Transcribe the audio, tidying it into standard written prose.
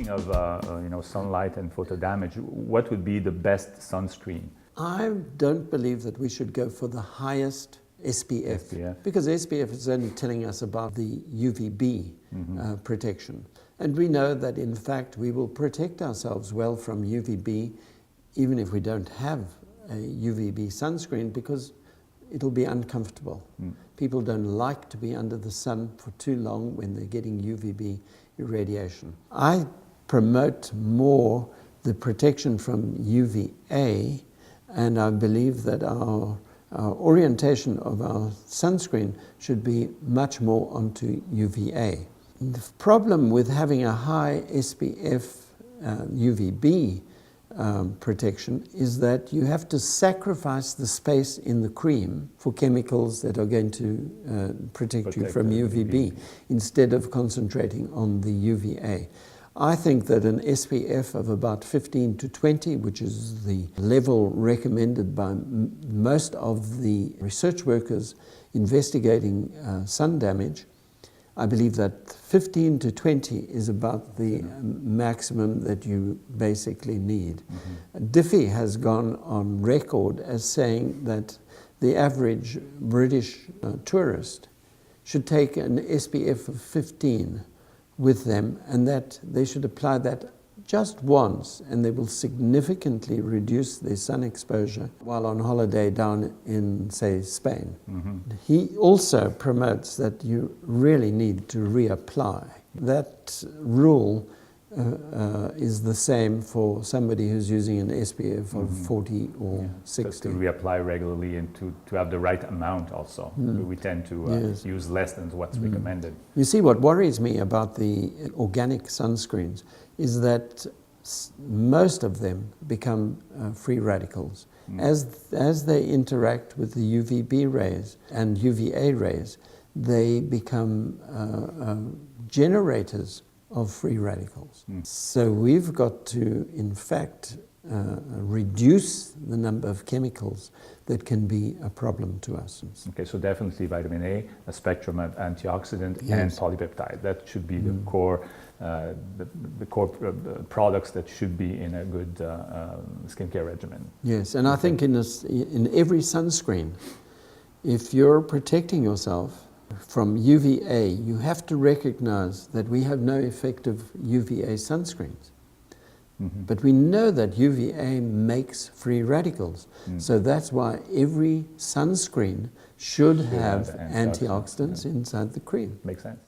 speaking of sunlight and photo damage, what would be the best sunscreen? I don't believe that we should go for the highest SPF, because SPF is only telling us about the UVB protection. And we know that in fact we will protect ourselves well from UVB even if we don't have a UVB sunscreen, because it'll be uncomfortable. People don't like to be under the sun for too long when they're getting UVB irradiation. I promote more the protection from UVA, and I believe that our orientation of our sunscreen should be much more onto UVA. The problem with having a high SPF UVB protection is that you have to sacrifice the space in the cream for chemicals that are going to protect you from UVB instead of concentrating on the UVA. I think that an SPF of about 15 to 20, which is the level recommended by most of the research workers investigating sun damage, I believe that 15 to 20 is about the maximum that you basically need. Diffie has gone on record as saying that the average British tourist should take an SPF of 15 with them, and that they should apply that just once, and they will significantly reduce their sun exposure while on holiday down in, say, Spain. He also promotes that you really need to reapply. That rule is the same for somebody who's using an SPF of 40 or 60. To reapply regularly and to have the right amount also. We tend to use less than what's recommended. You see, what worries me about the organic sunscreens is that most of them become free radicals. As they interact with the UVB rays and UVA rays, they become generators of free radicals. So we've got to, in fact, reduce the number of chemicals that can be a problem to us. Okay, so definitely vitamin A spectrum of antioxidant and polypeptide. That should be the core products that should be in a good skincare regimen. Yes, and I think in every sunscreen, if you're protecting yourself from UVA, you have to recognize that we have no effective UVA sunscreens. But we know that UVA makes free radicals. So that's why every sunscreen should have antioxidants inside the cream. Makes sense.